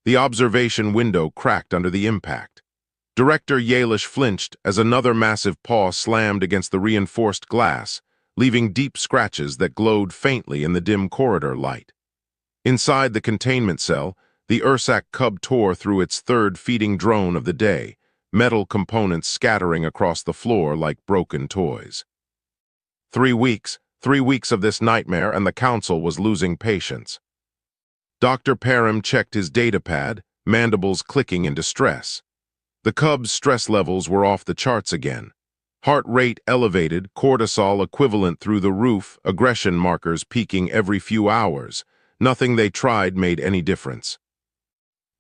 The observation window cracked under the impact. Director Yalish flinched as another massive paw slammed against the reinforced glass, leaving deep scratches that glowed faintly in the dim corridor light. Inside the containment cell, the Ursac cub tore through its third feeding drone of the day, metal components scattering across the floor like broken toys. 3 weeks of this nightmare, and the council was losing patience. Dr. Parham checked his datapad, mandibles clicking in distress. The cub's stress levels were off the charts again. Heart rate elevated, cortisol equivalent through the roof, aggression markers peaking every few hours. Nothing they tried made any difference.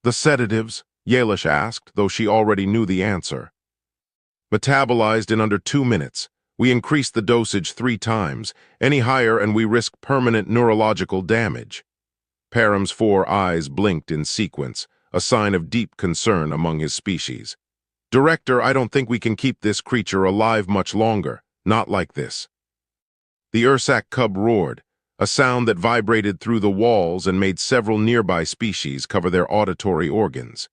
The sedatives? Yalish asked, though she already knew the answer. Metabolized in under 2 minutes. We increased the dosage 3 times. Any higher and we risk permanent neurological damage. Parham's 4 eyes blinked in sequence, a sign of deep concern among his species. Director, I don't think we can keep this creature alive much longer. Not like this. The Ursac cub roared, a sound that vibrated through the walls and made several nearby species cover their auditory organs.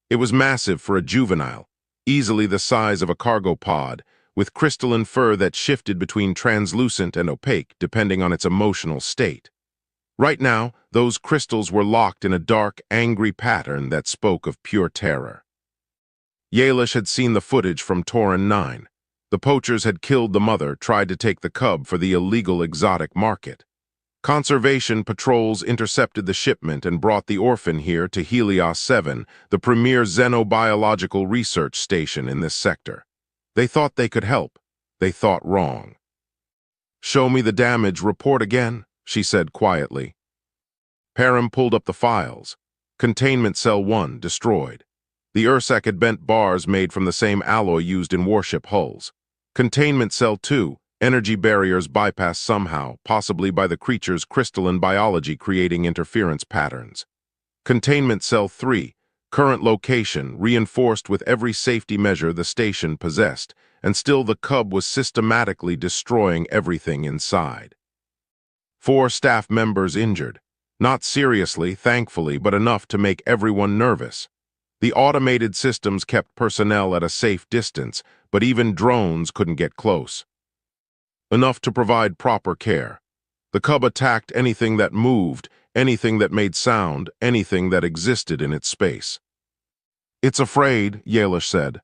It was massive for a juvenile, easily the size of a cargo pod, with crystalline fur that shifted between translucent and opaque depending on its emotional state. Right now, those crystals were locked in a dark, angry pattern that spoke of pure terror. Yalish had seen the footage from Torin 9. The poachers had killed the mother, tried to take the cub for the illegal exotic market. Conservation patrols intercepted the shipment and brought the orphan here to Helios 7, the premier xenobiological research station in this sector. They thought they could help. They thought wrong. "Show me the damage report again," she said quietly. Parham pulled up the files. Containment Cell 1 destroyed. The Ursac had bent bars made from the same alloy used in warship hulls. Containment Cell 2, energy barriers bypassed somehow, possibly by the creature's crystalline biology creating interference patterns. Containment Cell 3, current location reinforced with every safety measure the station possessed, and still the cub was systematically destroying everything inside. 4 staff members injured. Not seriously, thankfully, but enough to make everyone nervous. The automated systems kept personnel at a safe distance, but even drones couldn't get close. Enough to provide proper care. The cub attacked anything that moved, anything that made sound, anything that existed in its space. "It's afraid," Yalish said.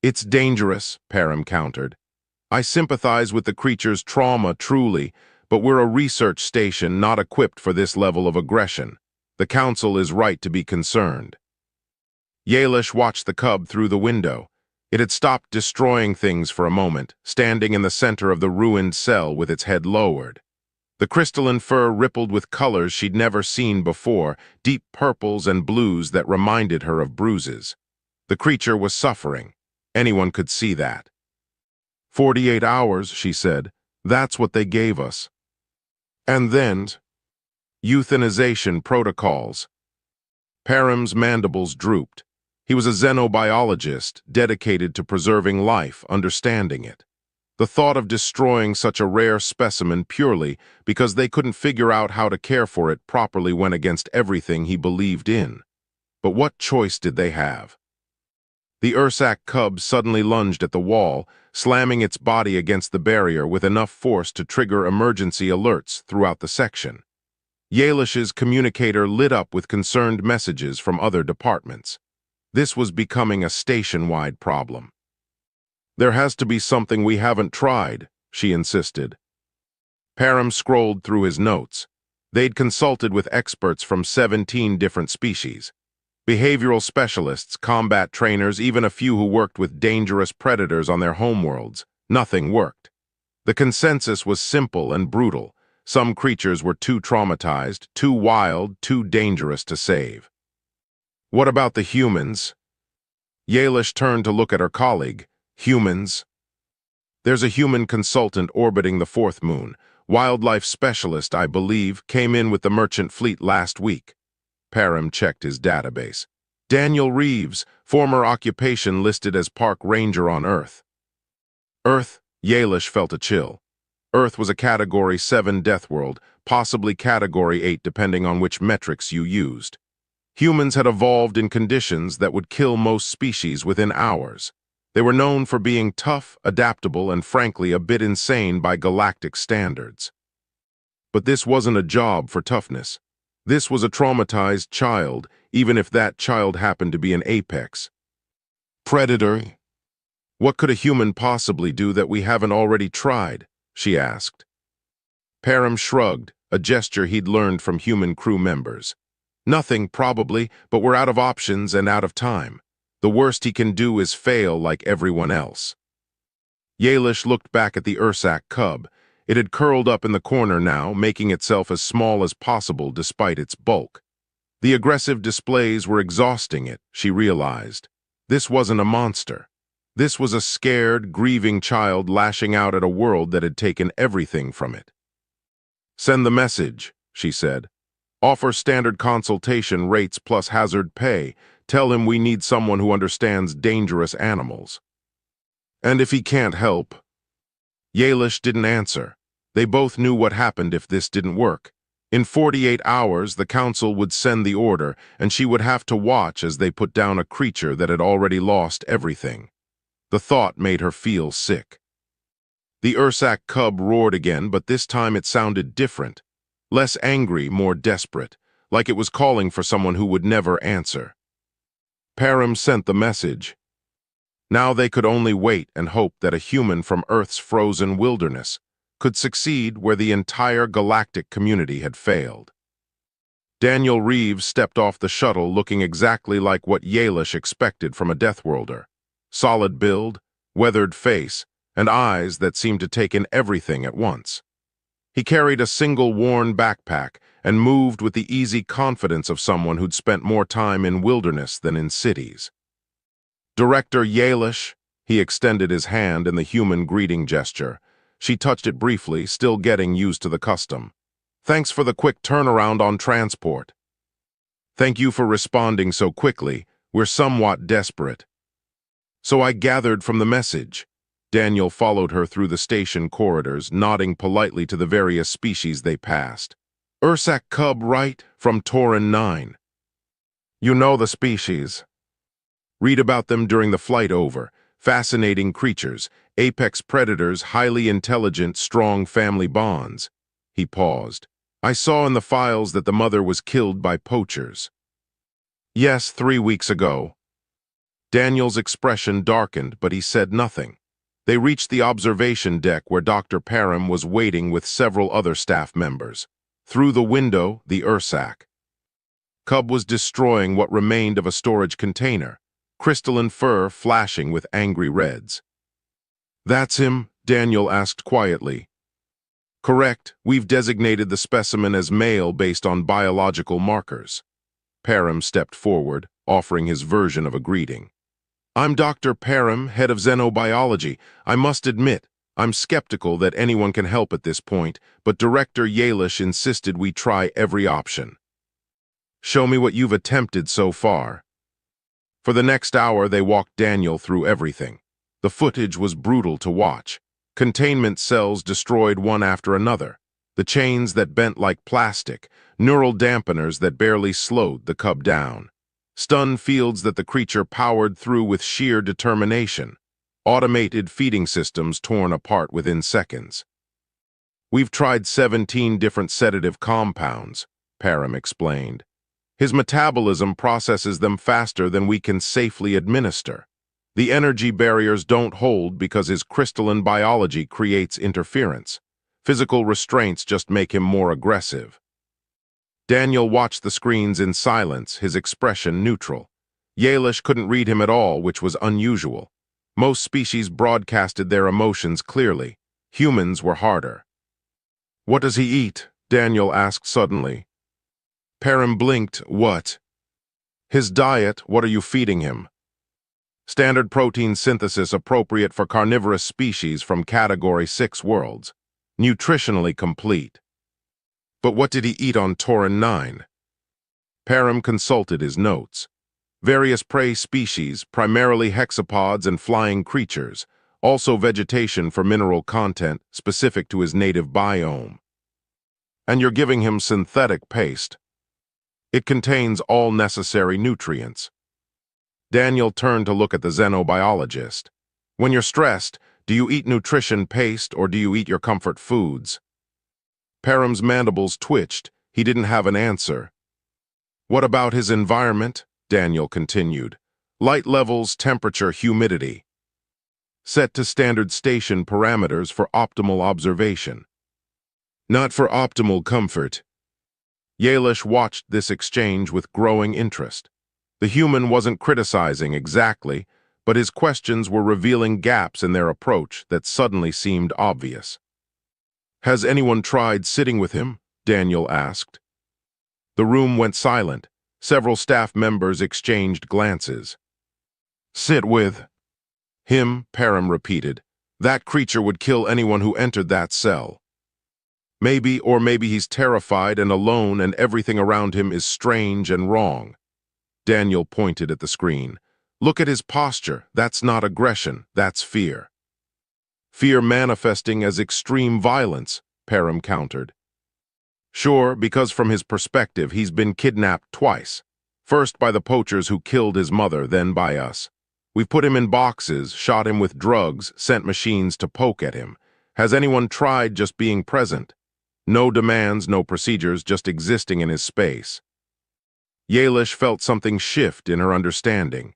"It's dangerous," Parham countered. "I sympathize with the creature's trauma, truly, but we're a research station not equipped for this level of aggression. The council is right to be concerned." Yalish watched the cub through the window. It had stopped destroying things for a moment, standing in the center of the ruined cell with its head lowered. The crystalline fur rippled with colors she'd never seen before, deep purples and blues that reminded her of bruises. The creature was suffering. Anyone could see that. 48 hours, she said. That's what they gave us. And then, euthanization protocols. Parham's mandibles drooped. He was a xenobiologist, dedicated to preserving life, understanding it. The thought of destroying such a rare specimen purely because they couldn't figure out how to care for it properly went against everything he believed in. But what choice did they have? The Ursac cub suddenly lunged at the wall, slamming its body against the barrier with enough force to trigger emergency alerts throughout the section. Yalish's communicator lit up with concerned messages from other departments. This was becoming a station-wide problem. "There has to be something we haven't tried," she insisted. Parham scrolled through his notes. They'd consulted with experts from 17 different species. Behavioral specialists, combat trainers, even a few who worked with dangerous predators on their homeworlds. Nothing worked. The consensus was simple and brutal. Some creatures were too traumatized, too wild, too dangerous to save. What about the humans? Yalish turned to look at her colleague. Humans? There's a human consultant orbiting the 4th moon. Wildlife specialist, I believe, came in with the merchant fleet last week. Parham checked his database. Daniel Reeves, former occupation listed as park ranger on Earth. Earth? Yalish felt a chill. Earth was a Category 7 death world, possibly Category 8 depending on which metrics you used. Humans had evolved in conditions that would kill most species within hours. They were known for being tough, adaptable, and frankly a bit insane by galactic standards. But this wasn't a job for toughness. This was a traumatized child, even if that child happened to be an apex predator. What could a human possibly do that we haven't already tried? She asked. Param shrugged, a gesture he'd learned from human crew members. Nothing, probably, but we're out of options and out of time. The worst he can do is fail like everyone else. Yalish looked back at the Ursak cub. It had curled up in the corner now, making itself as small as possible despite its bulk. The aggressive displays were exhausting it, she realized. This wasn't a monster. This was a scared, grieving child lashing out at a world that had taken everything from it. Send the message, she said. Offer standard consultation rates plus hazard pay. Tell him we need someone who understands dangerous animals. And if he can't help? Yalish didn't answer. They both knew what happened if this didn't work. In 48 hours, the council would send the order, and she would have to watch as they put down a creature that had already lost everything. The thought made her feel sick. The Ursak cub roared again, but this time it sounded different. Less angry, more desperate, like it was calling for someone who would never answer. Param sent the message. Now they could only wait and hope that a human from Earth's frozen wilderness could succeed where the entire galactic community had failed. Daniel Reeves stepped off the shuttle looking exactly like what Yalish expected from a Deathworlder. Solid build, weathered face, and eyes that seemed to take in everything at once. He carried a single worn backpack and moved with the easy confidence of someone who'd spent more time in wilderness than in cities. Director Yalish, he extended his hand in the human greeting gesture. She touched it briefly, still getting used to the custom. Thanks for the quick turnaround on transport. Thank you for responding so quickly. We're somewhat desperate. So I gathered from the message. Daniel followed her through the station corridors, nodding politely to the various species they passed. Ursak cub, right? From Tauran 9. You know the species. Read about them during the flight over. Fascinating creatures, apex predators, highly intelligent, strong family bonds. He paused. I saw in the files that the mother was killed by poachers. Yes, 3 weeks ago. Daniel's expression darkened, but he said nothing. They reached the observation deck where Dr. Param was waiting with several other staff members. Through the window, the Ursak cub was destroying what remained of a storage container, crystalline fur flashing with angry reds. That's him? Daniel asked quietly. Correct, we've designated the specimen as male based on biological markers. Param stepped forward, offering his version of a greeting. I'm Dr. Param, head of xenobiology. I must admit, I'm skeptical that anyone can help at this point, but Director Yalish insisted we try every option. Show me what you've attempted so far. For the next hour, they walked Daniel through everything. The footage was brutal to watch. Containment cells destroyed one after another. The chains that bent like plastic, neural dampeners that barely slowed the cub down. Stun fields that the creature powered through with sheer determination. Automated feeding systems torn apart within seconds. We've tried 17 different sedative compounds, Param explained. His metabolism processes them faster than we can safely administer. The energy barriers don't hold because his crystalline biology creates interference. Physical restraints just make him more aggressive. Daniel watched the screens in silence, his expression neutral. Yalish couldn't read him at all, which was unusual. Most species broadcasted their emotions clearly. Humans were harder. What does he eat? Daniel asked suddenly. Param blinked. What? His diet, what are you feeding him? Standard protein synthesis appropriate for carnivorous species from Category 6 worlds. Nutritionally complete. But what did he eat on Tauran 9? Param consulted his notes. Various prey species, primarily hexapods and flying creatures, also vegetation for mineral content specific to his native biome. And you're giving him synthetic paste. It contains all necessary nutrients. Daniel turned to look at the xenobiologist. When you're stressed, do you eat nutrition paste or do you eat your comfort foods? Param's mandibles twitched. He didn't have an answer. What about his environment? Daniel continued. Light levels, temperature, humidity. Set to standard station parameters for optimal observation. Not for optimal comfort. Yalish watched this exchange with growing interest. The human wasn't criticizing exactly, but his questions were revealing gaps in their approach that suddenly seemed obvious. Has anyone tried sitting with him? Daniel asked. The room went silent. Several staff members exchanged glances. Sit with him, Param repeated. That creature would kill anyone who entered that cell. Maybe he's terrified and alone and everything around him is strange and wrong. Daniel pointed at the screen. Look at his posture. That's not aggression, that's fear. Fear manifesting as extreme violence, Param countered. Sure, because from his perspective, he's been kidnapped twice. First by the poachers who killed his mother, then by us. We've put him in boxes, shot him with drugs, sent machines to poke at him. Has anyone tried just being present? No demands, no procedures, just existing in his space. Yalish felt something shift in her understanding.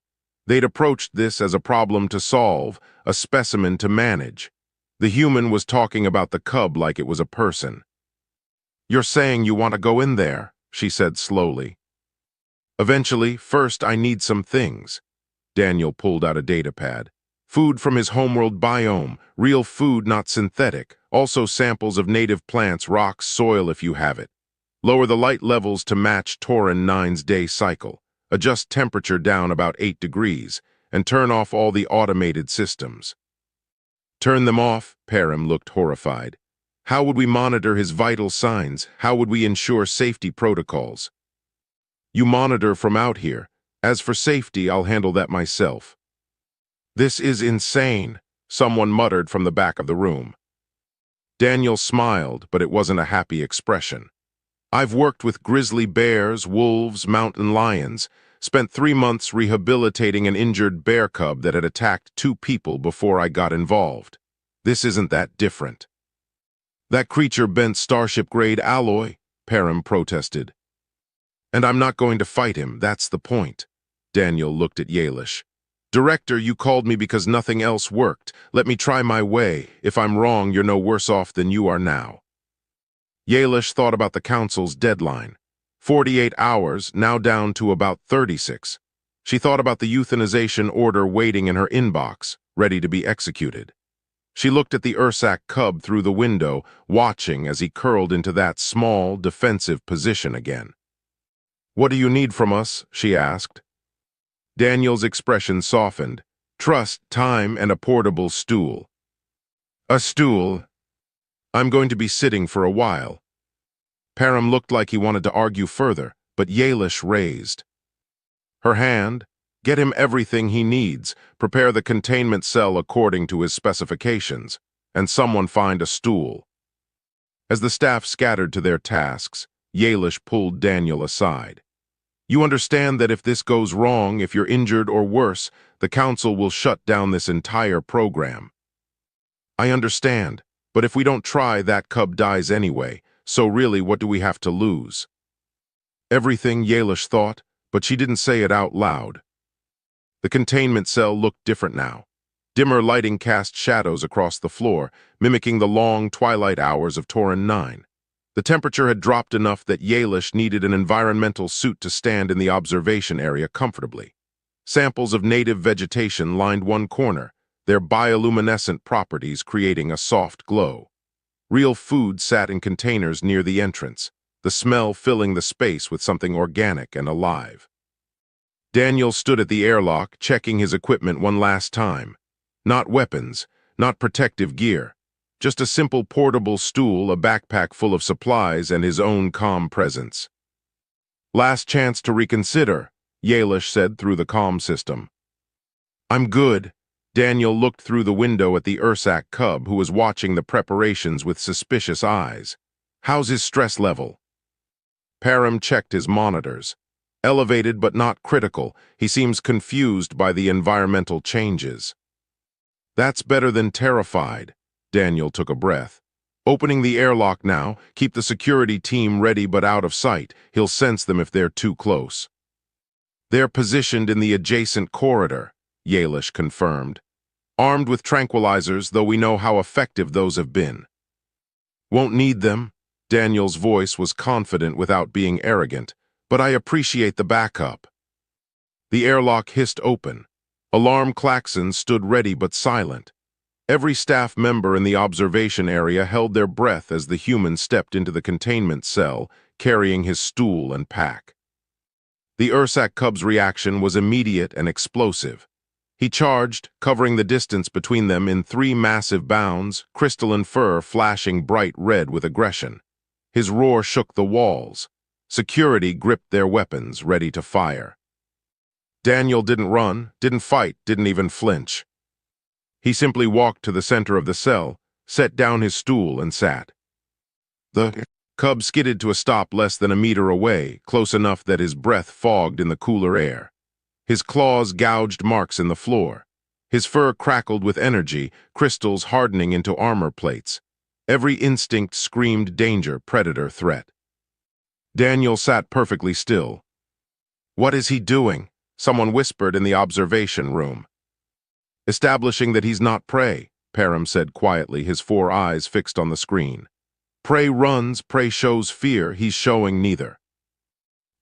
They'd approached this as a problem to solve, a specimen to manage. The human was talking about the cub like it was a person. You're saying you want to go in there, she said slowly. Eventually, first I need some things. Daniel pulled out a datapad. Food from his homeworld biome, real food, not synthetic. Also samples of native plants, rocks, soil if you have it. Lower the light levels to match Tauran 9's day cycle. Adjust temperature down about 8 degrees, and turn off all the automated systems. Turn them off, Param looked horrified. How would we monitor his vital signs? How would we ensure safety protocols? You monitor from out here. As for safety, I'll handle that myself. This is insane, someone muttered from the back of the room. Daniel smiled, but it wasn't a happy expression. I've worked with grizzly bears, wolves, mountain lions, spent 3 months rehabilitating an injured bear cub that had attacked 2 people before I got involved. This isn't that different. That creature bent starship-grade alloy, Param protested. And I'm not going to fight him, that's the point. Daniel looked at Yalish. Director, you called me because nothing else worked. Let me try my way. If I'm wrong, you're no worse off than you are now. Yalish thought about the council's deadline. 48 hours, now down to about 36. She thought about the euthanization order waiting in her inbox, ready to be executed. She looked at the Ursak cub through the window, watching as he curled into that small, defensive position again. What do you need from us? She asked. Daniel's expression softened. Trust, time, and a portable stool. A stool? I'm going to be sitting for a while. Param looked like he wanted to argue further, but Yalish raised her hand. Get him everything he needs, prepare the containment cell according to his specifications, and someone find a stool. As the staff scattered to their tasks, Yalish pulled Daniel aside. You understand that if this goes wrong, if you're injured or worse, the council will shut down this entire program. I understand, but if we don't try, that cub dies anyway, so really what do we have to lose? Everything, Yalish thought, but she didn't say it out loud. The containment cell looked different now. Dimmer lighting cast shadows across the floor, mimicking the long twilight hours of Tauran 9. The temperature had dropped enough that Yalish needed an environmental suit to stand in the observation area comfortably. Samples of native vegetation lined one corner, their bioluminescent properties creating a soft glow. Real food sat in containers near the entrance, the smell filling the space with something organic and alive. Daniel stood at the airlock, checking his equipment one last time. Not weapons, not protective gear. Just a simple portable stool, a backpack full of supplies, and his own calm presence. Last chance to reconsider, Yalish said through the comm system. I'm good. Daniel looked through the window at the Ursak cub, who was watching the preparations with suspicious eyes. How's his stress level? Param checked his monitors. Elevated but not critical, he seems confused by the environmental changes. That's better than terrified. Daniel took a breath. Opening the airlock now, keep the security team ready but out of sight. He'll sense them if they're too close. They're positioned in the adjacent corridor, Yalish confirmed. Armed with tranquilizers, though we know how effective those have been. Won't need them. Daniel's voice was confident without being arrogant, but I appreciate the backup. The airlock hissed open. Alarm klaxons stood ready but silent. Every staff member in the observation area held their breath as the human stepped into the containment cell, carrying his stool and pack. The Ursak Cub's reaction was immediate and explosive. He charged, covering the distance between them in 3 massive bounds, crystalline fur flashing bright red with aggression. His roar shook the walls. Security gripped their weapons, ready to fire. Daniel didn't run, didn't fight, didn't even flinch. He simply walked to the center of the cell, set down his stool, and sat. The cub skidded to a stop less than a meter away, close enough that his breath fogged in the cooler air. His claws gouged marks in the floor. His fur crackled with energy, crystals hardening into armor plates. Every instinct screamed danger, predator, threat. Daniel sat perfectly still. "What is he doing?" someone whispered in the observation room. "Establishing that he's not prey," Param said quietly, his 4 eyes fixed on the screen. "Prey runs, prey shows fear, he's showing neither."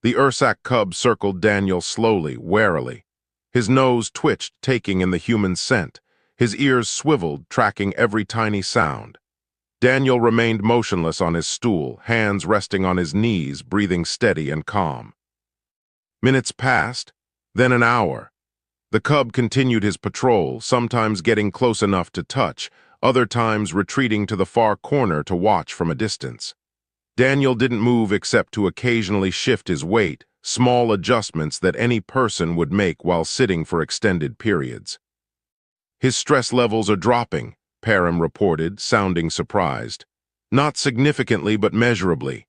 The Ursak cub circled Daniel slowly, warily. His nose twitched, taking in the human scent. His ears swiveled, tracking every tiny sound. Daniel remained motionless on his stool, hands resting on his knees, breathing steady and calm. Minutes passed, then an hour. The cub continued his patrol, sometimes getting close enough to touch, other times retreating to the far corner to watch from a distance. Daniel didn't move except to occasionally shift his weight, small adjustments that any person would make while sitting for extended periods. "His stress levels are dropping," Param reported, sounding surprised. "Not significantly, but measurably."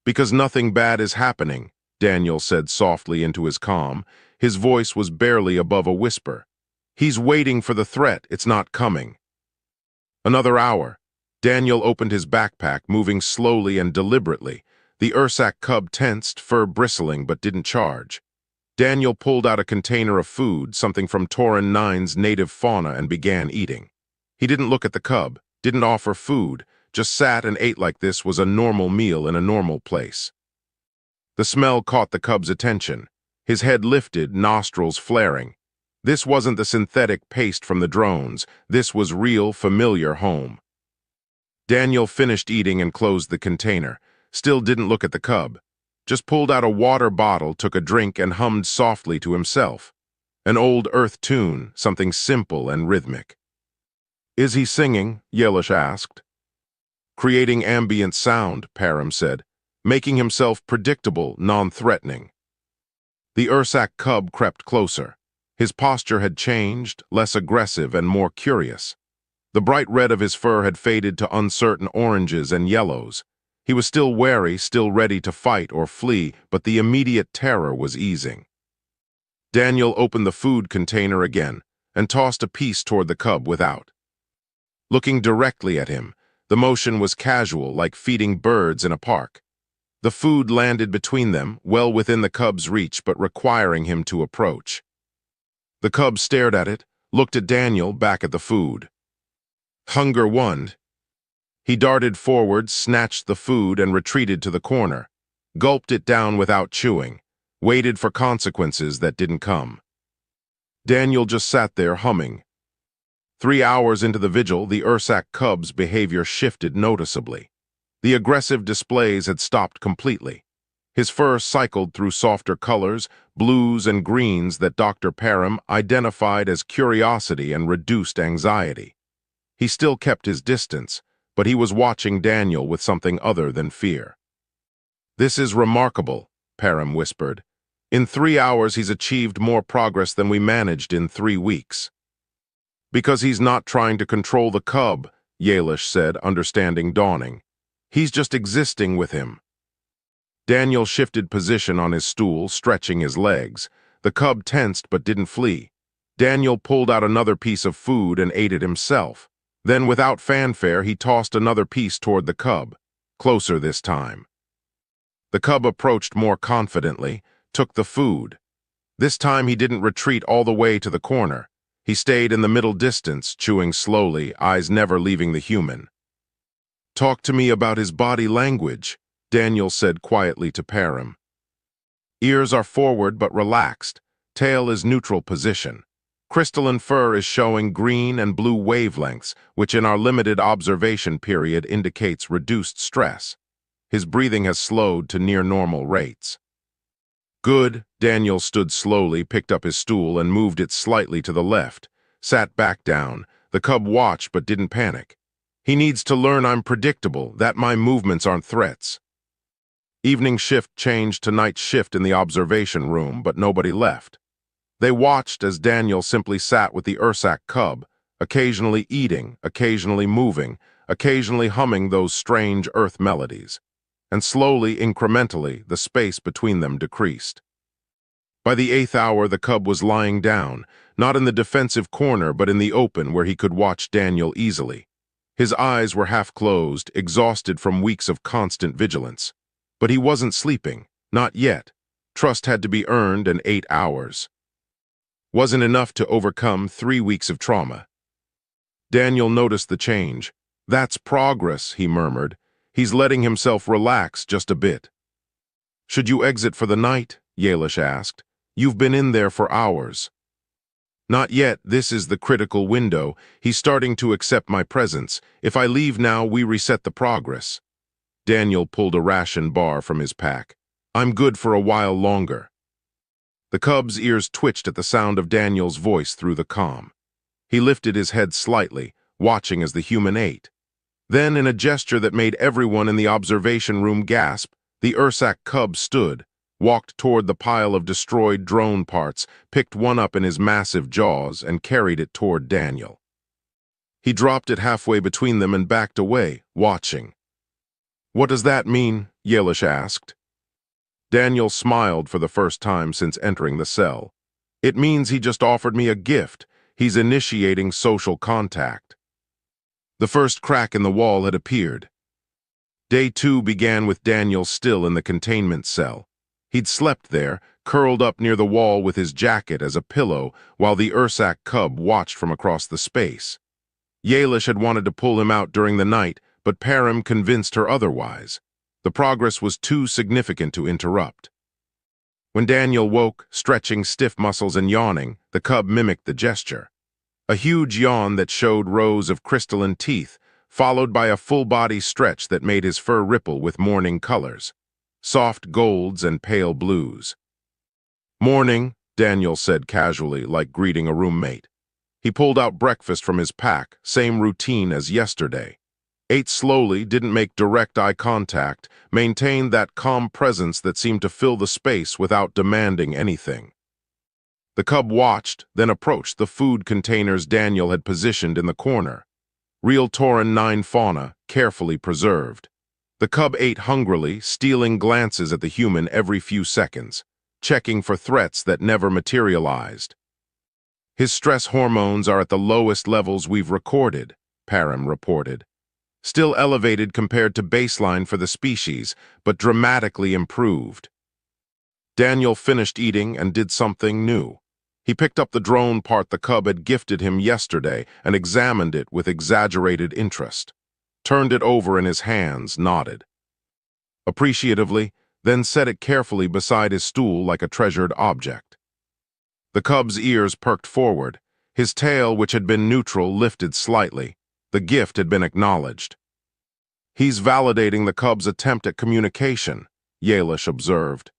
"Because nothing bad is happening," Daniel said softly into his calm. His voice was barely above a whisper. "He's waiting for the threat, it's not coming." Another hour. Daniel opened his backpack, moving slowly and deliberately. The Ursak cub tensed, fur bristling, but didn't charge. Daniel pulled out a container of food, something from Torin 9's native fauna, and began eating. He didn't look at the cub, didn't offer food, just sat and ate like this was a normal meal in a normal place. The smell caught the cub's attention. His head lifted, nostrils flaring. This wasn't the synthetic paste from the drones. This was real, familiar home. Daniel finished eating and closed the container. Still didn't look at the cub. Just pulled out a water bottle, took a drink, and hummed softly to himself. An old earth tune, something simple and rhythmic. "Is he singing?" Yalish asked. "Creating ambient sound," Param said, "making himself predictable, non-threatening." The Ursak cub crept closer. His posture had changed, less aggressive and more curious. The bright red of his fur had faded to uncertain oranges and yellows. He was still wary, still ready to fight or flee, but the immediate terror was easing. Daniel opened the food container again and tossed a piece toward the cub without. Looking directly at him, the motion was casual, like feeding birds in a park. The food landed between them, well within the cub's reach, but requiring him to approach. The cub stared at it, looked at Daniel, back at the food. Hunger won. He darted forward, snatched the food, and retreated to the corner. Gulped it down without chewing. Waited for consequences that didn't come. Daniel just sat there humming. 3 hours into the vigil, the Ursak cub's behavior shifted noticeably. The aggressive displays had stopped completely. His fur cycled through softer colors, blues and greens that Dr. Param identified as curiosity and reduced anxiety. He still kept his distance, but he was watching Daniel with something other than fear. "This is remarkable," Param whispered. "In 3 hours he's achieved more progress than we managed in 3 weeks." "Because he's not trying to control the cub," Yalish said, understanding dawning. "He's just existing with him." Daniel shifted position on his stool, stretching his legs. The cub tensed but didn't flee. Daniel pulled out another piece of food and ate it himself. Then, without fanfare, he tossed another piece toward the cub. Closer this time. The cub approached more confidently, took the food. This time he didn't retreat all the way to the corner. He stayed in the middle distance, chewing slowly, eyes never leaving the human. "Talk to me about his body language," Daniel said quietly to Param. "Ears are forward but relaxed. Tail is neutral position. Crystalline fur is showing green and blue wavelengths, which in our limited observation period indicates reduced stress. His breathing has slowed to near normal rates." "Good." Daniel stood slowly, picked up his stool and moved it slightly to the left. Sat back down. The cub watched but didn't panic. "He needs to learn I'm predictable, that my movements aren't threats." Evening shift changed to night shift in the observation room, but nobody left. They watched as Daniel simply sat with the Ursac cub, occasionally eating, occasionally moving, occasionally humming those strange earth melodies. And slowly, incrementally, the space between them decreased. By the 8th hour, the cub was lying down, not in the defensive corner, but in the open where he could watch Daniel easily. His eyes were half closed, exhausted from weeks of constant vigilance. But he wasn't sleeping, not yet. Trust had to be earned, and 8 hours wasn't enough to overcome 3 weeks of trauma. Daniel noticed the change. "That's progress," he murmured. "He's letting himself relax just a bit." "Should you exit for the night?" Yalish asked. "You've been in there for hours." "Not yet. This is the critical window. He's starting to accept my presence. If I leave now, we reset the progress." Daniel pulled a ration bar from his pack. "I'm good for a while longer." The cub's ears twitched at the sound of Daniel's voice through the comm. He lifted his head slightly, watching as the human ate. Then, in a gesture that made everyone in the observation room gasp, the Ursac cub stood, walked toward the pile of destroyed drone parts, picked one up in his massive jaws, and carried it toward Daniel. He dropped it halfway between them and backed away, watching. "What does that mean?" Yalish asked. Daniel smiled for the first time since entering the cell. "It means he just offered me a gift. He's initiating social contact." The first crack in the wall had appeared. Day 2 began with Daniel still in the containment cell. He'd slept there, curled up near the wall with his jacket as a pillow, while the Ursac cub watched from across the space. Yalish had wanted to pull him out during the night, but Param convinced her otherwise. The progress was too significant to interrupt. When Daniel woke, stretching stiff muscles and yawning, the cub mimicked the gesture. A huge yawn that showed rows of crystalline teeth, followed by a full-body stretch that made his fur ripple with morning colors, soft golds and pale blues. "Morning," Daniel said casually, like greeting a roommate. He pulled out breakfast from his pack, same routine as yesterday. Ate slowly, didn't make direct eye contact, maintained that calm presence that seemed to fill the space without demanding anything. The cub watched, then approached the food containers Daniel had positioned in the corner. Real Tauran 9 fauna, carefully preserved. The cub ate hungrily, stealing glances at the human every few seconds, checking for threats that never materialized. "His stress hormones are at the lowest levels we've recorded," Param reported. "Still elevated compared to baseline for the species, but dramatically improved." Daniel finished eating and did something new. He picked up the drone part the cub had gifted him yesterday and examined it with exaggerated interest. Turned it over in his hands, nodded appreciatively, then set it carefully beside his stool like a treasured object. The cub's ears perked forward. His tail, which had been neutral, lifted slightly. The gift had been acknowledged. "He's validating the cub's attempt at communication," Yalish observed.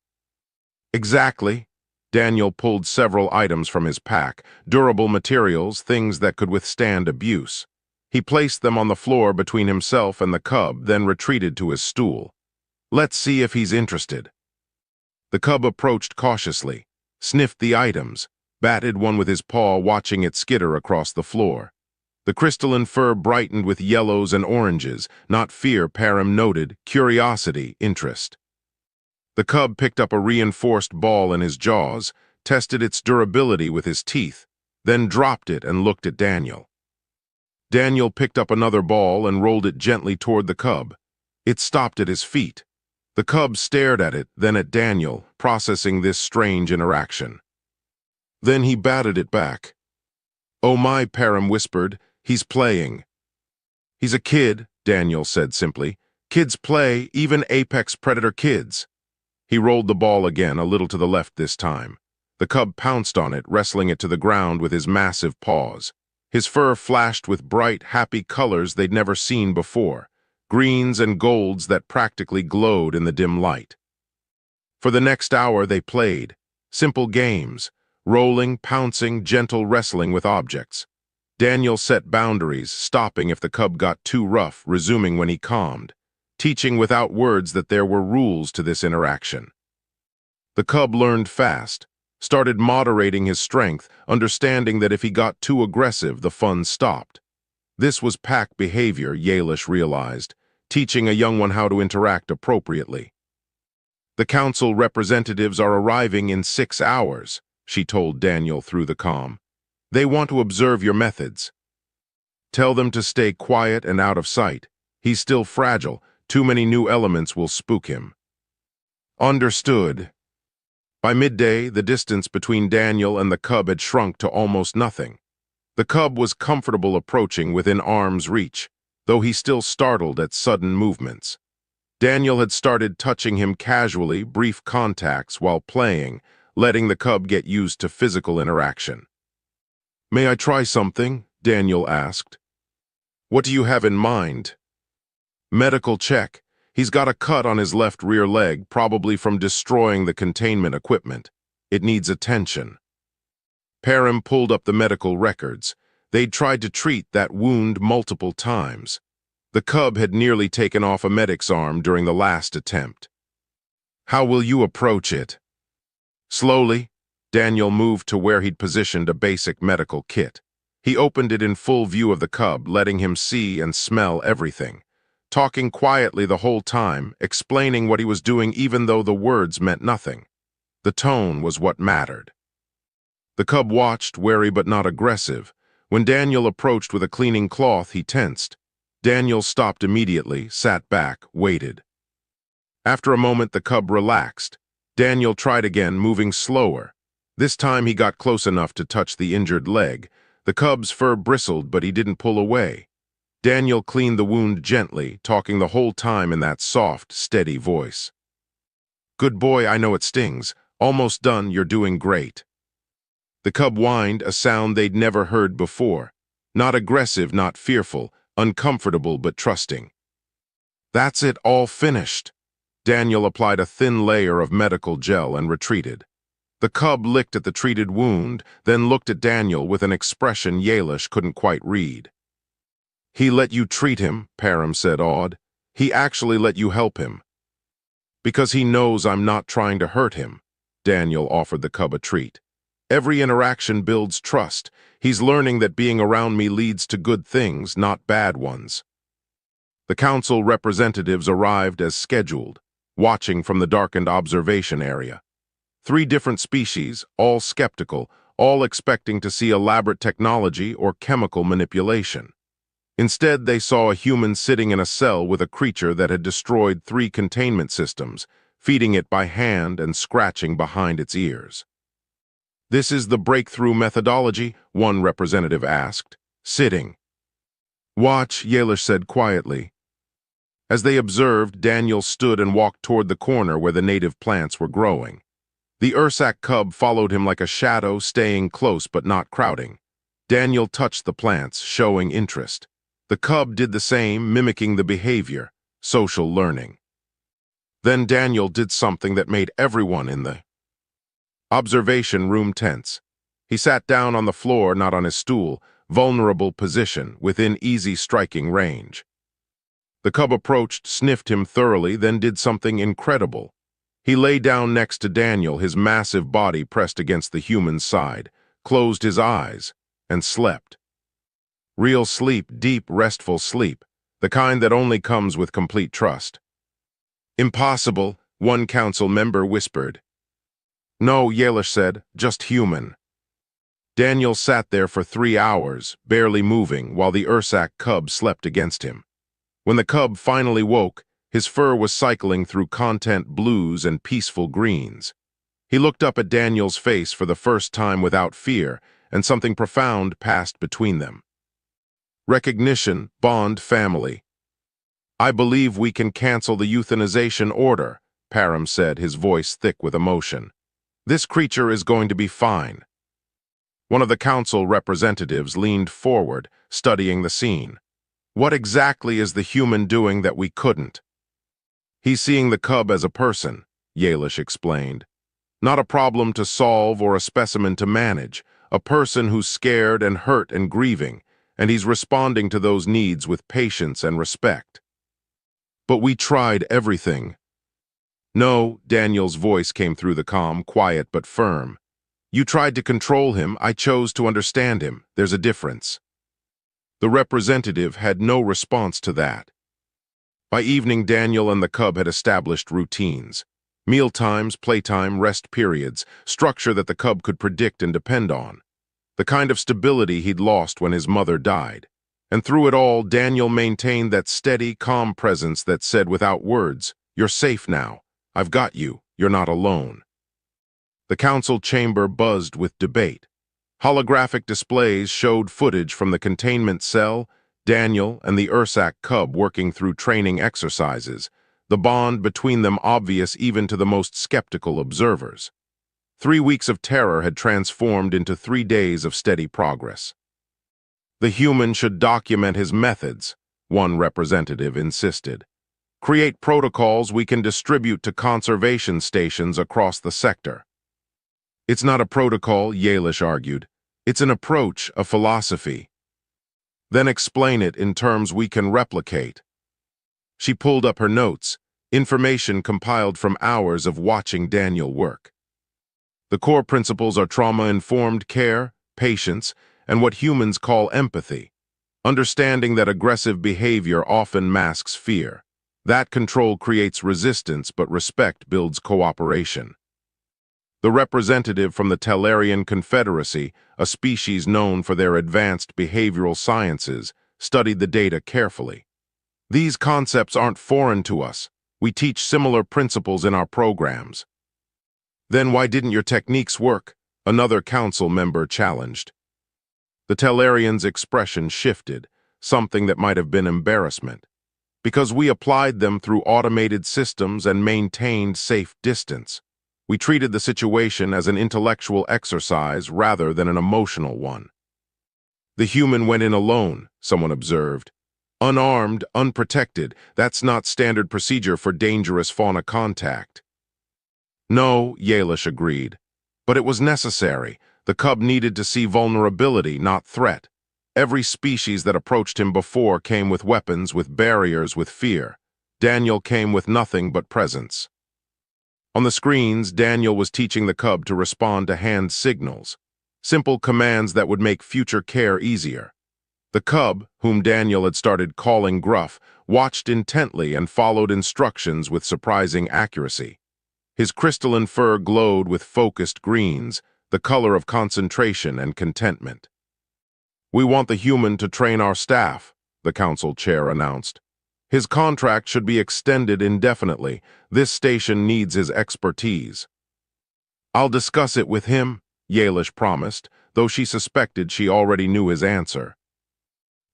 "Exactly." Daniel pulled several items from his pack, durable materials, things that could withstand abuse. He placed them on the floor between himself and the cub, then retreated to his stool. "Let's see if he's interested." The cub approached cautiously, sniffed the items, batted one with his paw, watching it skitter across the floor. The crystalline fur brightened with yellows and oranges, not fear, Param noted, curiosity, interest. The cub picked up a reinforced ball in his jaws, tested its durability with his teeth, then dropped it and looked at Daniel. Daniel picked up another ball and rolled it gently toward the cub. It stopped at his feet. The cub stared at it, then at Daniel, processing this strange interaction. Then he batted it back. "Oh my," Param whispered, "he's playing." "He's a kid," Daniel said simply. "Kids play, even apex predator kids." He rolled the ball again, a little to the left this time. The cub pounced on it, wrestling it to the ground with his massive paws. His fur flashed with bright, happy colors they'd never seen before, greens and golds that practically glowed in the dim light. For the next hour they played, simple games, rolling, pouncing, gentle wrestling with objects. Daniel set boundaries, stopping if the cub got too rough, resuming when he calmed, teaching without words that there were rules to this interaction. The cub learned fast, started moderating his strength, understanding that if he got too aggressive, the fun stopped. This was pack behavior, Yalish realized, teaching a young one how to interact appropriately. "The council representatives are arriving in 6 hours, she told Daniel through the comm. "They want to observe your methods. Tell them to stay quiet and out of sight. He's still fragile. Too many new elements will spook him." "Understood." By midday, the distance between Daniel and the cub had shrunk to almost nothing. The cub was comfortable approaching within arm's reach, though he still startled at sudden movements. Daniel had started touching him casually, brief contacts while playing, letting the cub get used to physical interaction. "May I try something?" Daniel asked. "What do you have in mind?" "Medical check. He's got a cut on his left rear leg, probably from destroying the containment equipment. It needs attention." Param pulled up the medical records. They'd tried to treat that wound multiple times. The cub had nearly taken off a medic's arm during the last attempt. "How will you approach it?" Slowly, Daniel moved to where he'd positioned a basic medical kit. He opened it in full view of the cub, letting him see and smell everything, talking quietly the whole time, explaining what he was doing even though the words meant nothing. The tone was what mattered. The cub watched, wary but not aggressive. When Daniel approached with a cleaning cloth, he tensed. Daniel stopped immediately, sat back, waited. After a moment, the cub relaxed. Daniel tried again, moving slower. This time he got close enough to touch the injured leg. The cub's fur bristled, but he didn't pull away. Daniel cleaned the wound gently, talking the whole time in that soft, steady voice. "Good boy, I know it stings. Almost done, you're doing great." The cub whined, a sound they'd never heard before. Not aggressive, not fearful, uncomfortable but trusting. "That's it, all finished." Daniel applied a thin layer of medical gel and retreated. The cub licked at the treated wound, then looked at Daniel with an expression Yalish couldn't quite read. "He let you treat him," Param said, awed. "He actually let you help him." "Because he knows I'm not trying to hurt him." Daniel offered the cub a treat. "Every interaction builds trust. He's learning that being around me leads to good things, not bad ones." The council representatives arrived as scheduled, watching from the darkened observation area. 3 different species, all skeptical, all expecting to see elaborate technology or chemical manipulation. Instead, they saw a human sitting in a cell with a creature that had destroyed 3 containment systems, feeding it by hand and scratching behind its ears. "This is the breakthrough methodology?" one representative asked, sitting. "Watch," Yalish said quietly. As they observed, Daniel stood and walked toward the corner where the native plants were growing. The Ursac cub followed him like a shadow, staying close but not crowding. Daniel touched the plants, showing interest. The cub did the same, mimicking the behavior, social learning. Then Daniel did something that made everyone in the observation room tense. He sat down on the floor, not on his stool, vulnerable position, within easy striking range. The cub approached, sniffed him thoroughly, then did something incredible. He lay down next to Daniel, his massive body pressed against the human's side, closed his eyes, and slept. Real sleep, deep, restful sleep, the kind that only comes with complete trust. "Impossible," one council member whispered. No, Yalish said, just human. Daniel sat there for 3 hours, barely moving, while the Ursak cub slept against him. When the cub finally woke, his fur was cycling through content blues and peaceful greens. He looked up at Daniel's face for the first time without fear, and something profound passed between them. Recognition, bond, family. I believe we can cancel the euthanization order, Param said, his voice thick with emotion. This creature is going to be fine. One of the council representatives leaned forward, studying the scene. What exactly is the human doing that we couldn't? He's seeing the cub as a person, Yalish explained. Not a problem to solve or a specimen to manage, a person who's scared and hurt and grieving, and he's responding to those needs with patience and respect. But we tried everything. No, Daniel's voice came through the comm, quiet but firm. You tried to control him, I chose to understand him. There's a difference. The representative had no response to that. By evening, Daniel and the cub had established routines. Meal times, playtime, rest periods, structure that the cub could predict and depend on. The kind of stability he'd lost when his mother died. And through it all, Daniel maintained that steady, calm presence that said without words, "You're safe now. I've got you. You're not alone." The council chamber buzzed with debate. Holographic displays showed footage from the containment cell, Daniel and the Ursak cub working through training exercises, the bond between them obvious even to the most skeptical observers. 3 weeks of terror had transformed into 3 days of steady progress. The human should document his methods, one representative insisted. Create protocols we can distribute to conservation stations across the sector. It's not a protocol, Yalish argued. It's an approach, a philosophy. Then explain it in terms we can replicate. She pulled up her notes, information compiled from hours of watching Daniel work. The core principles are trauma-informed care, patience, and what humans call empathy. Understanding that aggressive behavior often masks fear. That control creates resistance, but respect builds cooperation. The representative from the Tellarian Confederacy, a species known for their advanced behavioral sciences, studied the data carefully. These concepts aren't foreign to us. We teach similar principles in our programs. Then why didn't your techniques work? Another council member challenged. The Tellarian's expression shifted, something that might have been embarrassment. Because we applied them through automated systems and maintained safe distance. We treated the situation as an intellectual exercise rather than an emotional one. The human went in alone, someone observed. Unarmed, unprotected, that's not standard procedure for dangerous fauna contact. No, Yalish agreed. But it was necessary. The cub needed to see vulnerability, not threat. Every species that approached him before came with weapons, with barriers, with fear. Daniel came with nothing but presence. On the screens, Daniel was teaching the cub to respond to hand signals, simple commands that would make future care easier. The cub, whom Daniel had started calling Gruff, watched intently and followed instructions with surprising accuracy. His crystalline fur glowed with focused greens, the color of concentration and contentment. We want the human to train our staff, the council chair announced. His contract should be extended indefinitely. This station needs his expertise. I'll discuss it with him, Yalish promised, though she suspected she already knew his answer.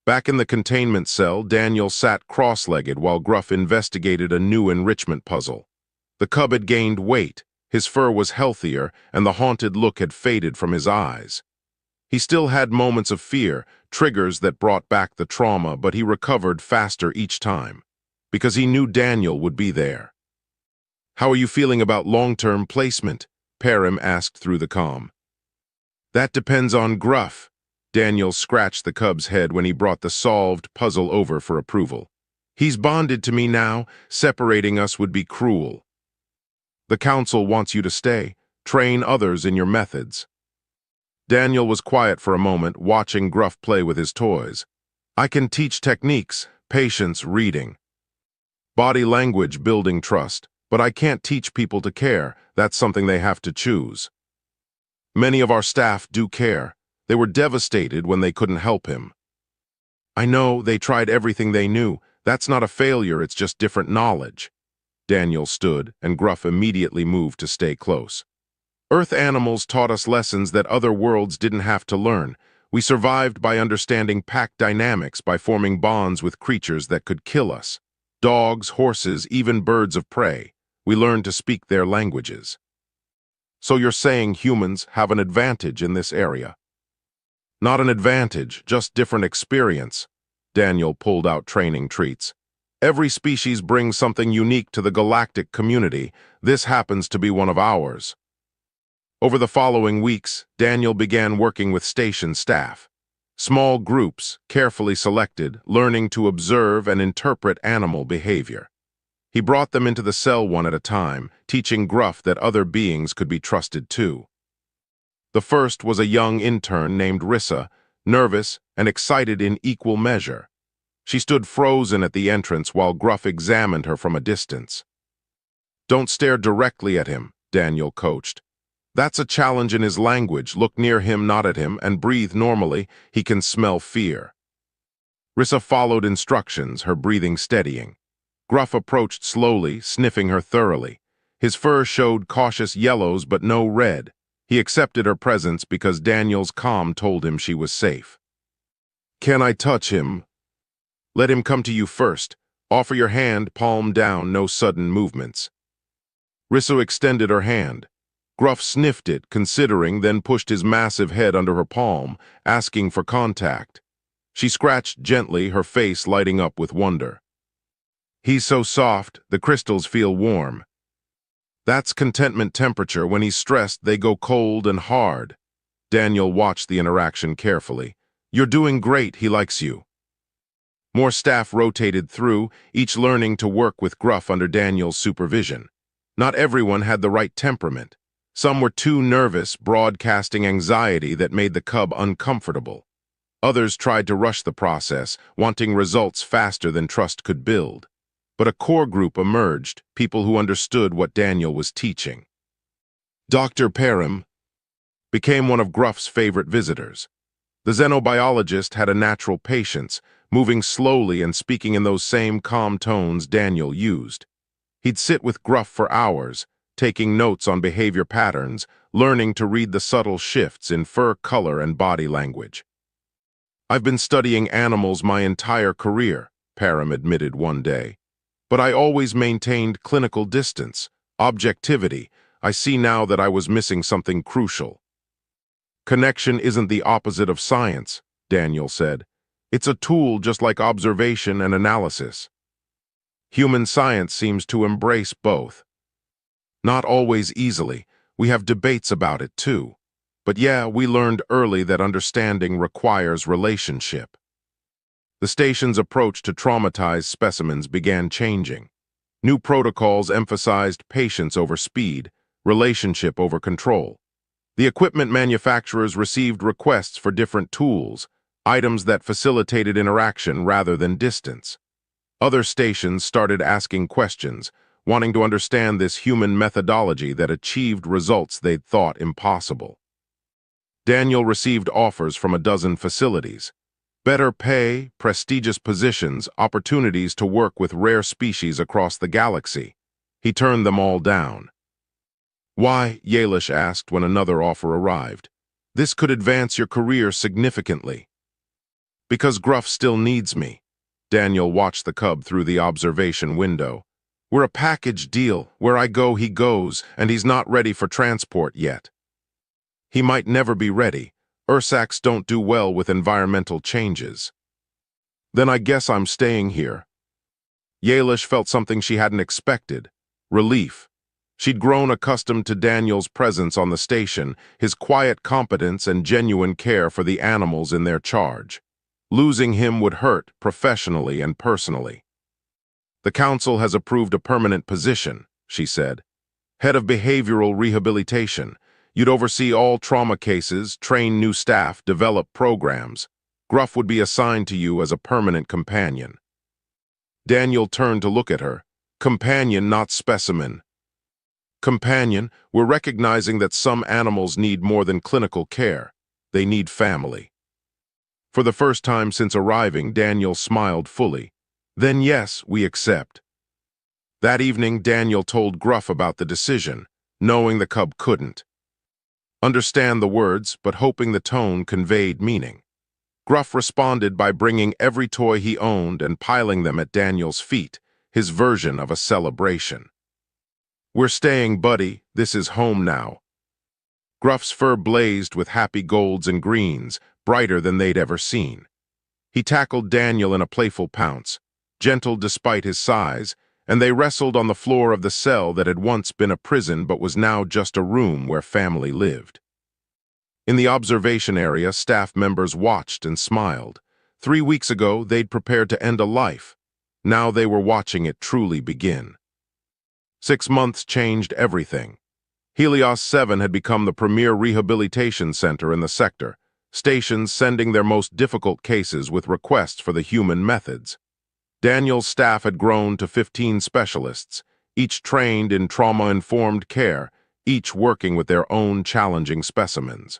Back in the containment cell, Daniel sat cross-legged while Gruff investigated a new enrichment puzzle. The cub had gained weight, his fur was healthier, and the haunted look had faded from his eyes. He still had moments of fear, triggers that brought back the trauma, but he recovered faster each time, because he knew Daniel would be there. How are you feeling about long-term placement? Param asked through the comm. That depends on Gruff. Daniel scratched the cub's head when he brought the solved puzzle over for approval. He's bonded to me now. Separating us would be cruel. The council wants you to stay. Train others in your methods. Daniel was quiet for a moment, watching Gruff play with his toys. I can teach techniques, patience, reading. Body language, building trust. But I can't teach people to care. That's something they have to choose. Many of our staff do care. They were devastated when they couldn't help him. I know, they tried everything they knew. That's not a failure, it's just different knowledge. Daniel stood, and Gruff immediately moved to stay close. Earth animals taught us lessons that other worlds didn't have to learn. We survived by understanding pack dynamics, by forming bonds with creatures that could kill us. Dogs, horses, even birds of prey. We learned to speak their languages. So you're saying humans have an advantage in this area? Not an advantage, just different experience. Daniel pulled out training treats. Every species brings something unique to the galactic community. This happens to be one of ours. Over the following weeks, Daniel began working with station staff. Small groups, carefully selected, learning to observe and interpret animal behavior. He brought them into the cell one at a time, teaching Gruff that other beings could be trusted too. The first was a young intern named Rissa, nervous and excited in equal measure. She stood frozen at the entrance while Gruff examined her from a distance. "Don't stare directly at him," Daniel coached. "That's a challenge in his language. Look near him, not at him, and breathe normally. He can smell fear." Rissa followed instructions, her breathing steadying. Gruff approached slowly, sniffing her thoroughly. His fur showed cautious yellows but no red. He accepted her presence because Daniel's calm told him she was safe. "Can I touch him?" "Let him come to you first. Offer your hand, palm down, no sudden movements." Rissa extended her hand. Gruff sniffed it, considering, then pushed his massive head under her palm, asking for contact. She scratched gently, her face lighting up with wonder. "He's so soft, the crystals feel warm." "That's contentment temperature. When he's stressed, they go cold and hard." Daniel watched the interaction carefully. "You're doing great, he likes you." More staff rotated through, each learning to work with Gruff under Daniel's supervision. Not everyone had the right temperament. Some were too nervous, broadcasting anxiety that made the cub uncomfortable. Others tried to rush the process, wanting results faster than trust could build. But a core group emerged, people who understood what Daniel was teaching. Dr. Parham became one of Gruff's favorite visitors. The xenobiologist had a natural patience, moving slowly and speaking in those same calm tones Daniel used. He'd sit with Gruff for hours, taking notes on behavior patterns, learning to read the subtle shifts in fur color and body language. "I've been studying animals my entire career," Parham admitted one day. "But I always maintained clinical distance, objectivity. I see now that I was missing something crucial." "Connection isn't the opposite of science," Daniel said. "It's a tool just like observation and analysis. Human science seems to embrace both. Not always easily. We have debates about it too. But yeah, we learned early that understanding requires relationship." The station's approach to traumatized specimens began changing. New protocols emphasized patience over speed, relationship over control. The equipment manufacturers received requests for different tools, items that facilitated interaction rather than distance. Other stations started asking questions, wanting to understand this human methodology that achieved results they'd thought impossible. Daniel received offers from a dozen facilities. Better pay, prestigious positions, opportunities to work with rare species across the galaxy. He turned them all down. "Why?" Yalish asked when another offer arrived. "This could advance your career significantly." "Because Gruff still needs me." Daniel watched the cub through the observation window. "We're a package deal. Where I go, he goes, and he's not ready for transport yet." "He might never be ready. Ursacs don't do well with environmental changes." "Then I guess I'm staying here." Yalish felt something she hadn't expected: relief. She'd grown accustomed to Daniel's presence on the station, his quiet competence and genuine care for the animals in their charge. Losing him would hurt professionally and personally. "The council has approved a permanent position," she said. "Head of behavioral rehabilitation. You'd oversee all trauma cases, train new staff, develop programs. Gruff would be assigned to you as a permanent companion." Daniel turned to look at her. Companion, not specimen. Companion, we're recognizing that some animals need more than clinical care. They need family. For the first time since arriving, Daniel smiled fully. Then yes, we accept. That evening, Daniel told Gruff about the decision, knowing the cub couldn't understand the words, but hoping the tone conveyed meaning. Gruff responded by bringing every toy he owned and piling them at Daniel's feet, his version of a celebration. We're staying, buddy. This is home now. Gruff's fur blazed with happy golds and greens, brighter than they'd ever seen. He tackled Daniel in a playful pounce, gentle despite his size, and they wrestled on the floor of the cell that had once been a prison but was now just a room where family lived. In the observation area, staff members watched and smiled. 3 weeks ago, they'd prepared to end a life. Now they were watching it truly begin. 6 months changed everything. Helios 7 had become the premier rehabilitation center in the sector, stations sending their most difficult cases with requests for the human methods. Daniel's staff had grown to 15 specialists, each trained in trauma-informed care, each working with their own challenging specimens.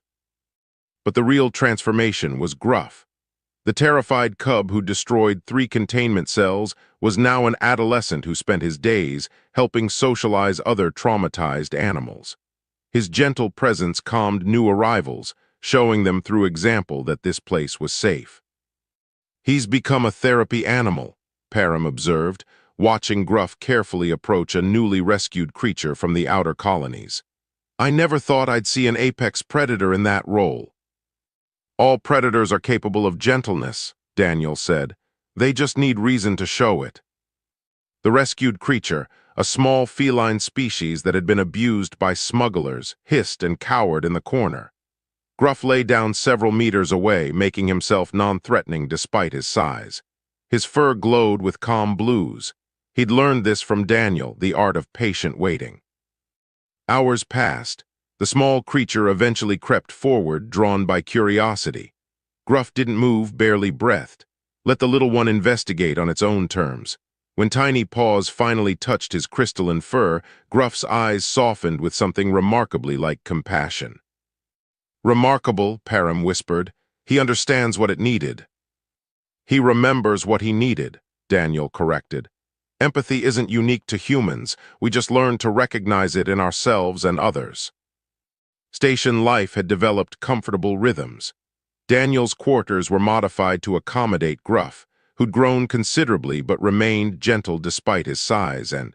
But the real transformation was Gruff. The terrified cub who destroyed 3 containment cells was now an adolescent who spent his days helping socialize other traumatized animals. His gentle presence calmed new arrivals, showing them through example that this place was safe. He's become a therapy animal, Param observed, watching Gruff carefully approach a newly rescued creature from the outer colonies. I never thought I'd see an apex predator in that role. All predators are capable of gentleness, Daniel said. They just need reason to show it. The rescued creature, a small feline species that had been abused by smugglers, hissed and cowered in the corner. Gruff lay down several meters away, making himself non-threatening despite his size. His fur glowed with calm blues. He'd learned this from Daniel, the art of patient waiting. Hours passed. The small creature eventually crept forward, drawn by curiosity. Gruff didn't move, barely breathed. Let the little one investigate on its own terms. When tiny paws finally touched his crystalline fur, Gruff's eyes softened with something remarkably like compassion. Remarkable, Param whispered. He understands what it needed. He remembers what he needed, Daniel corrected. Empathy isn't unique to humans. We just learn to recognize it in ourselves and others. Station life had developed comfortable rhythms. Daniel's quarters were modified to accommodate Gruff, who'd grown considerably but remained gentle despite his size and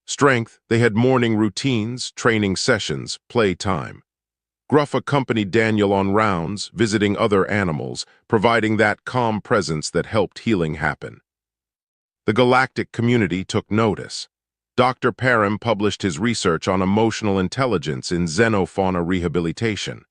strength. They had morning routines, training sessions, playtime. Gruff accompanied Daniel on rounds, visiting other animals, providing that calm presence that helped healing happen. The galactic community took notice. Dr. Param published his research on emotional intelligence in xenofauna rehabilitation.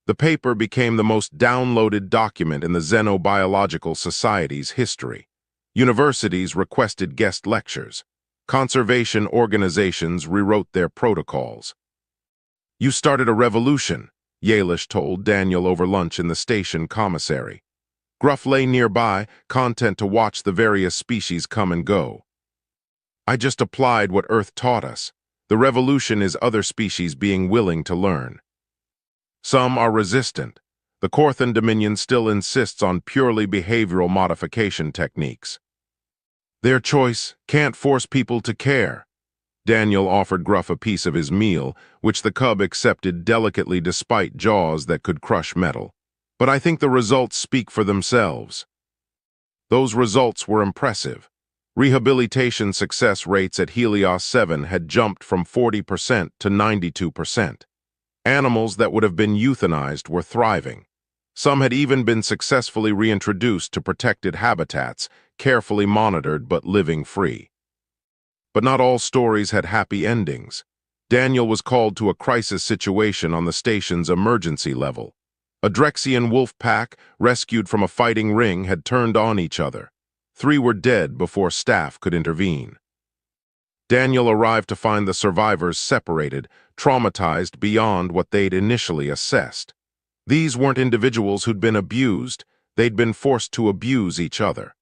The paper became the most downloaded document in the Xenobiological Society's history. Universities requested guest lectures. Conservation organizations rewrote their protocols. You started a revolution, Yalish told Daniel over lunch in the station commissary. Gruff lay nearby, content to watch the various species come and go. I just applied what Earth taught us. The revolution is other species being willing to learn. Some are resistant. The Corthan Dominion still insists on purely behavioral modification techniques. Their choice can't force people to care. Daniel offered Gruff a piece of his meal, which the cub accepted delicately despite jaws that could crush metal. But I think the results speak for themselves. Those results were impressive. Rehabilitation success rates at Helios 7 had jumped from 40% to 92%. Animals that would have been euthanized were thriving. Some had even been successfully reintroduced to protected habitats, carefully monitored but living free. But not all stories had happy endings. Daniel was called to a crisis situation on the station's emergency level. A Drexian wolf pack, rescued from a fighting ring, had turned on each other. 3 were dead before staff could intervene. Daniel arrived to find the survivors separated, traumatized beyond what they'd initially assessed. These weren't individuals who'd been abused, they'd been forced to abuse each other.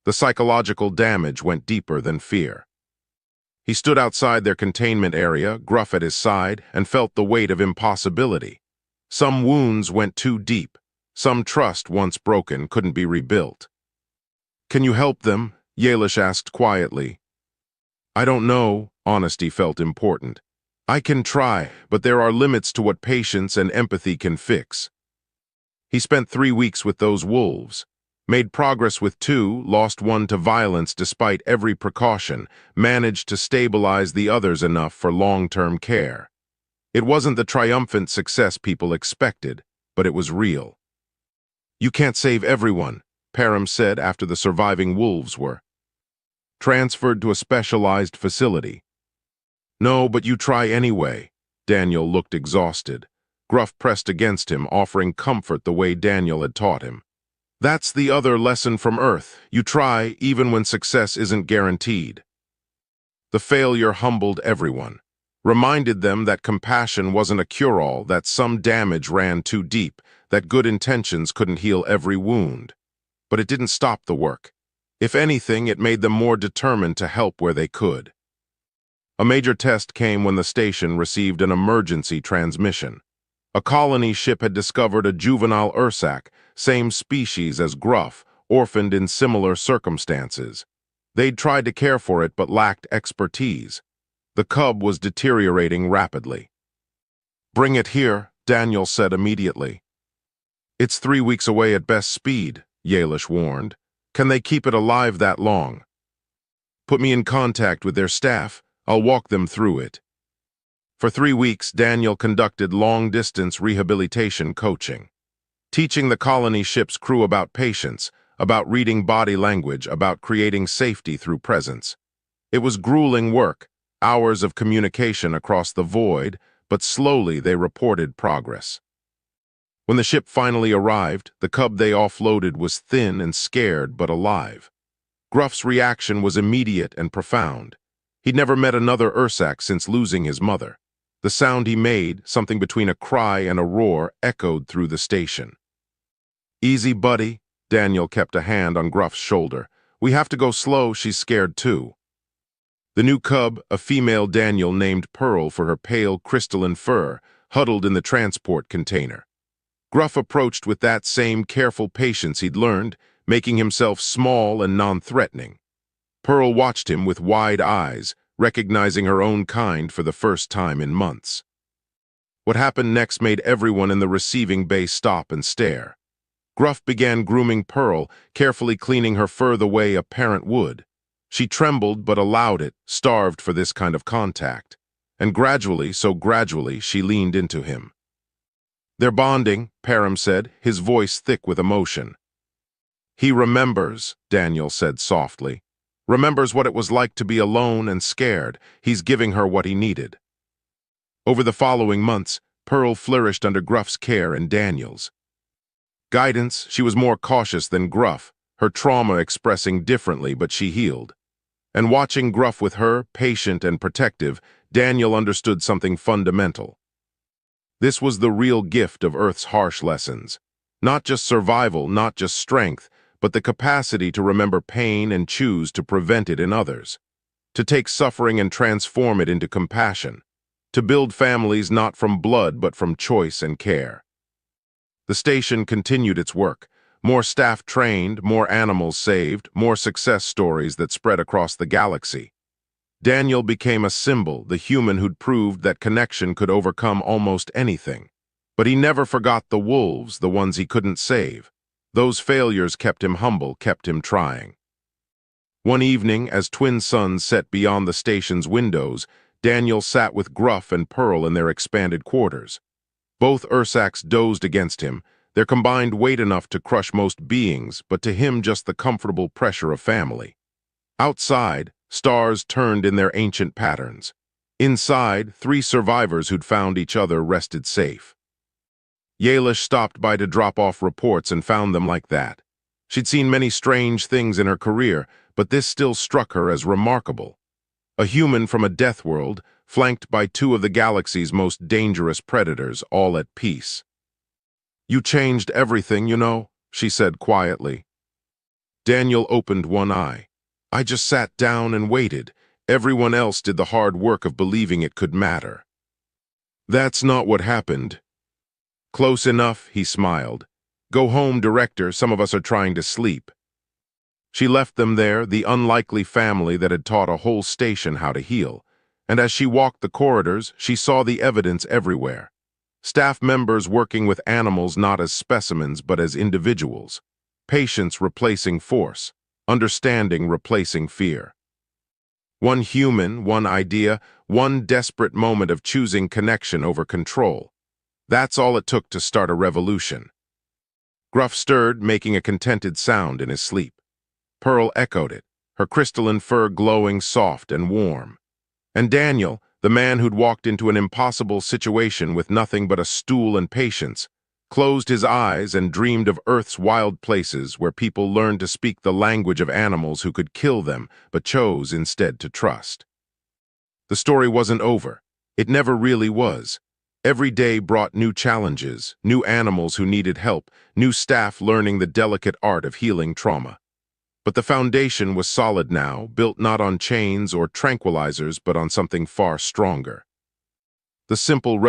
The psychological damage went deeper than fear. He stood outside their containment area, Gruff at his side, and felt the weight of impossibility. Some wounds went too deep. Some trust, once broken, couldn't be rebuilt. "Can you help them?" Yalish asked quietly. "I don't know." Honesty felt important. "I can try, but there are limits to what patience and empathy can fix." He spent 3 weeks with those wolves, made progress with 2, lost 1 to violence despite every precaution, managed to stabilize the others enough for long-term care. It wasn't the triumphant success people expected, but it was real. "You can't save everyone," Param said after the surviving wolves were transferred to a specialized facility. "No, but you try anyway." Daniel looked exhausted. Gruff pressed against him, offering comfort the way Daniel had taught him. "That's the other lesson from Earth. You try even when success isn't guaranteed." The failure humbled everyone, reminded them that compassion wasn't a cure-all, that some damage ran too deep, that good intentions couldn't heal every wound. But it didn't stop the work. If anything, it made them more determined to help where they could. A major test came when the station received an emergency transmission. A colony ship had discovered a juvenile Ursac, same species as Gruff, orphaned in similar circumstances. They'd tried to care for it but lacked expertise. The cub was deteriorating rapidly. "Bring it here," Daniel said immediately. "It's 3 weeks away at best speed," Yalish warned. "Can they keep it alive that long?" "Put me in contact with their staff. I'll walk them through it." For 3 weeks, Daniel conducted long-distance rehabilitation coaching, teaching the colony ship's crew about patience, about reading body language, about creating safety through presence. It was grueling work, hours of communication across the void, but slowly they reported progress. When the ship finally arrived, the cub they offloaded was thin and scared but alive. Gruff's reaction was immediate and profound. He'd never met another Ursac since losing his mother. The sound he made, something between a cry and a roar, echoed through the station. "Easy, buddy." Daniel kept a hand on Gruff's shoulder. "We have to go slow, she's scared too." The new cub, a female Daniel named Pearl for her pale crystalline fur, huddled in the transport container. Gruff approached with that same careful patience he'd learned, making himself small and non-threatening. Pearl watched him with wide eyes, recognizing her own kind for the first time in months. What happened next made everyone in the receiving bay stop and stare. Gruff began grooming Pearl, carefully cleaning her fur the way a parent would. She trembled but allowed it, starved for this kind of contact. And gradually, so gradually, she leaned into him. "They're bonding," Param said, his voice thick with emotion. "He remembers," Daniel said softly. "Remembers what it was like to be alone and scared. He's giving her what he needed." Over the following months, Pearl flourished under Gruff's care and Daniel's guidance. She was more cautious than Gruff, her trauma expressing differently, but she healed. And watching Gruff with her, patient and protective, Daniel understood something fundamental. This was the real gift of Earth's harsh lessons. Not just survival, not just strength, but the capacity to remember pain and choose to prevent it in others. To take suffering and transform it into compassion. To build families not from blood but from choice and care. The station continued its work. More staff trained, more animals saved, more success stories that spread across the galaxy. Daniel became a symbol, the human who'd proved that connection could overcome almost anything. But he never forgot the wolves, the ones he couldn't save. Those failures kept him humble, kept him trying. One evening, as twin suns set beyond the station's windows, Daniel sat with Gruff and Pearl in their expanded quarters. Both Ursacs dozed against him, their combined weight enough to crush most beings, but to him just the comfortable pressure of family. Outside, stars turned in their ancient patterns. Inside, 3 survivors who'd found each other rested safe. Yalish stopped by to drop off reports and found them like that. She'd seen many strange things in her career, but this still struck her as remarkable. A human from a death world, flanked by 2 of the galaxy's most dangerous predators, all at peace. "You changed everything, you know," she said quietly. Daniel opened one eye. "I just sat down and waited. Everyone else did the hard work of believing it could matter. That's not what happened. Close enough, he smiled. Go home, director, some of us are trying to sleep. She left them there, the unlikely family that had taught a whole station how to heal. And as she walked the corridors, she saw the evidence everywhere. Staff members working with animals not as specimens but as individuals. Patience replacing force. Understanding replacing fear. One human, one idea, one desperate moment of choosing connection over control. That's all it took to start a revolution. Gruff stirred, making a contented sound in his sleep. Pearl echoed it, her crystalline fur glowing soft and warm. And Daniel, the man who'd walked into an impossible situation with nothing but a stool and patience, closed his eyes and dreamed of Earth's wild places where people learned to speak the language of animals who could kill them but chose instead to trust. The story wasn't over. It never really was. Every day brought new challenges, new animals who needed help, new staff learning the delicate art of healing trauma. But the foundation was solid now, built not on chains or tranquilizers, but on something far stronger. The simple